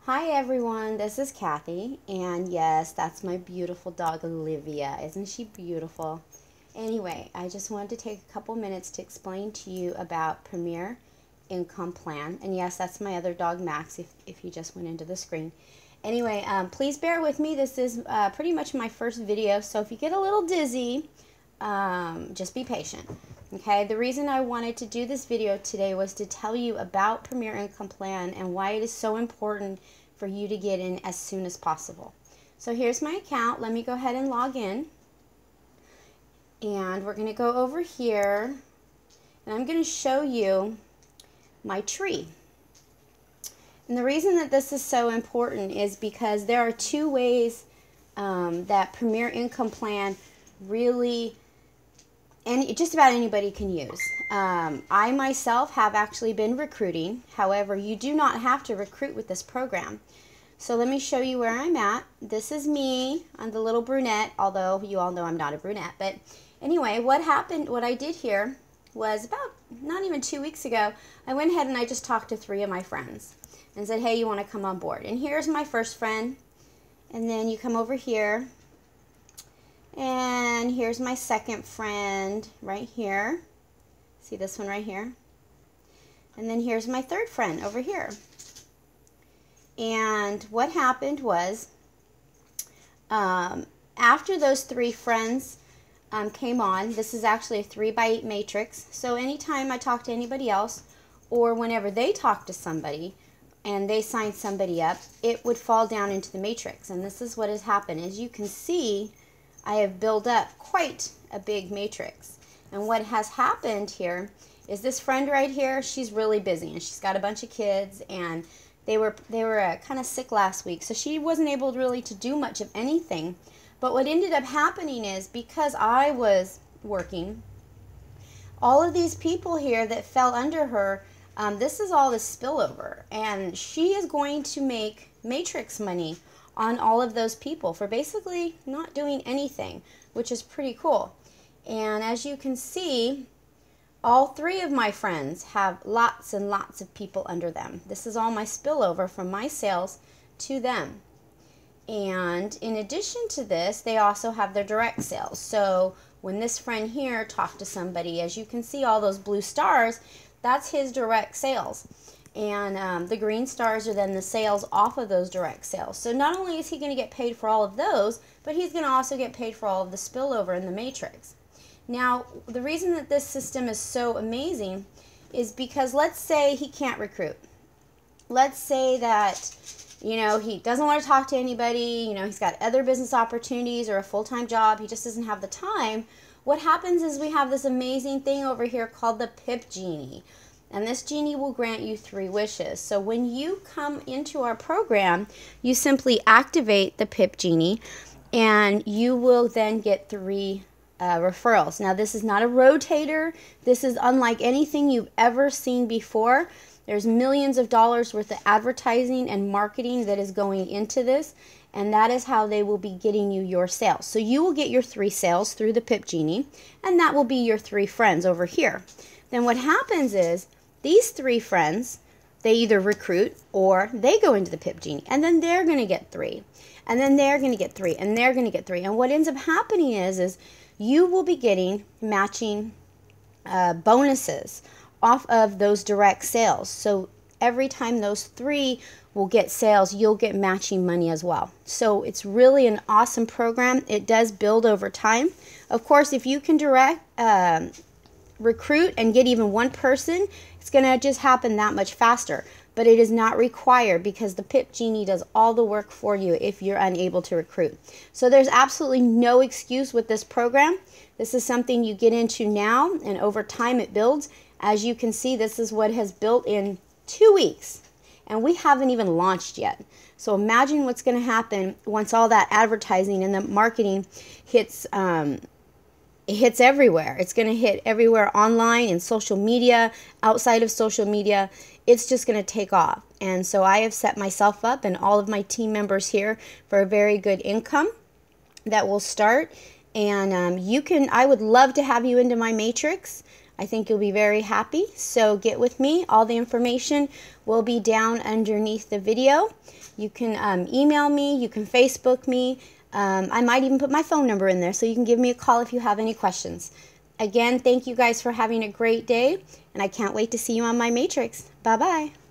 Hi everyone, this is Kathy, and yes, that's my beautiful dog Olivia. Isn't she beautiful? Anyway, I just wanted to take a couple minutes to explain to you about Premier Income Plan. And yes, that's my other dog Max, if you just went into the screen. Anyway, please bear with me. This is pretty much my first video, so if you get a little dizzy, just be patient. Okay, the reason I wanted to do this video today was to tell you about Premier Income Plan and why it is so important for you to get in as soon as possible. So here's my account. Let me go ahead and log in. And we're going to go over here and I'm going to show you my tree. And the reason that this is so important is because there are two ways that Premier Income Plan really and just about anybody can use. I myself have actually been recruiting. However, you do not have to recruit with this program. So let me show you where I'm at. This is me. I'm the little brunette, although you all know I'm not a brunette. But anyway, what I did here was about not even 2 weeks ago, I went ahead and I just talked to 3 of my friends and said, hey, you want to come on board? And here's my first friend. And then you come over here. And here's my second friend right here. See this one right here? And then here's my third friend over here. And what happened was, after those 3 friends came on, this is actually a 3x8 matrix. So anytime I talk to anybody else, or whenever they talk to somebody, and they sign somebody up, it would fall down into the matrix. And this is what has happened. As you can see, I have built up quite a big matrix. And what has happened here is this friend right here, she's really busy and she's got a bunch of kids and they were kind of sick last week. So she wasn't able really to do much of anything. But what ended up happening is because I was working, all of these people here that fell under her, this is all the spillover. And she is going to make matrix money on all of those people for basically not doing anything, which is pretty cool. And as you can see, all 3 of my friends have lots and lots of people under them. This is all my spillover from my sales to them. And in addition to this, they also have their direct sales. So when this friend here talked to somebody, as you can see all those blue stars, that's his direct sales. And the green stars are then the sales off of those direct sales. So not only is he going to get paid for all of those, but he's going to also get paid for all of the spillover in the matrix. Now, the reason that this system is so amazing is because let's say he can't recruit. Let's say that, you know, he doesn't want to talk to anybody, you know, he's got other business opportunities or a full-time job, he just doesn't have the time. What happens is we have this amazing thing over here called the PIP Genie. And this genie will grant you 3 wishes. So when you come into our program, you simply activate the PIP Genie and you will then get 3 referrals. Now this is not a rotator. This is unlike anything you've ever seen before. There's millions of dollars worth of advertising and marketing that is going into this, and that is how they will be getting you your sales. So you will get your 3 sales through the PIP Genie, and that will be your 3 friends over here. Then what happens is these 3 friends, they either recruit or they go into the PIP Genie, and then they're going to get 3, and then they're going to get 3, and they're going to get 3. And what ends up happening is you will be getting matching bonuses off of those direct sales. So every time those 3 will get sales, you'll get matching money as well. So it's really an awesome program. It does build over time. Of course, if you can recruit and get even 1 person, it's going to just happen that much faster. But it is not required because the PIP Genie does all the work for you if you're unable to recruit. So there's absolutely no excuse with this program. This is something you get into now, and over time it builds. As you can see, this is what has built in 2 weeks, and we haven't even launched yet. So imagine what's going to happen once all that advertising and the marketing hits it hits everywhere. It's going to hit everywhere online, in social media, outside of social media. It's just going to take off. And so I have set myself up and all of my team members here for a very good income that will start. And I would love to have you into my matrix. I think you'll be very happy. So get with me. All the information will be down underneath the video. You can email me, you can Facebook me. I might even put my phone number in there so you can give me a call if you have any questions. Again, thank you guys for having a great day, and I can't wait to see you on my matrix. Bye-bye.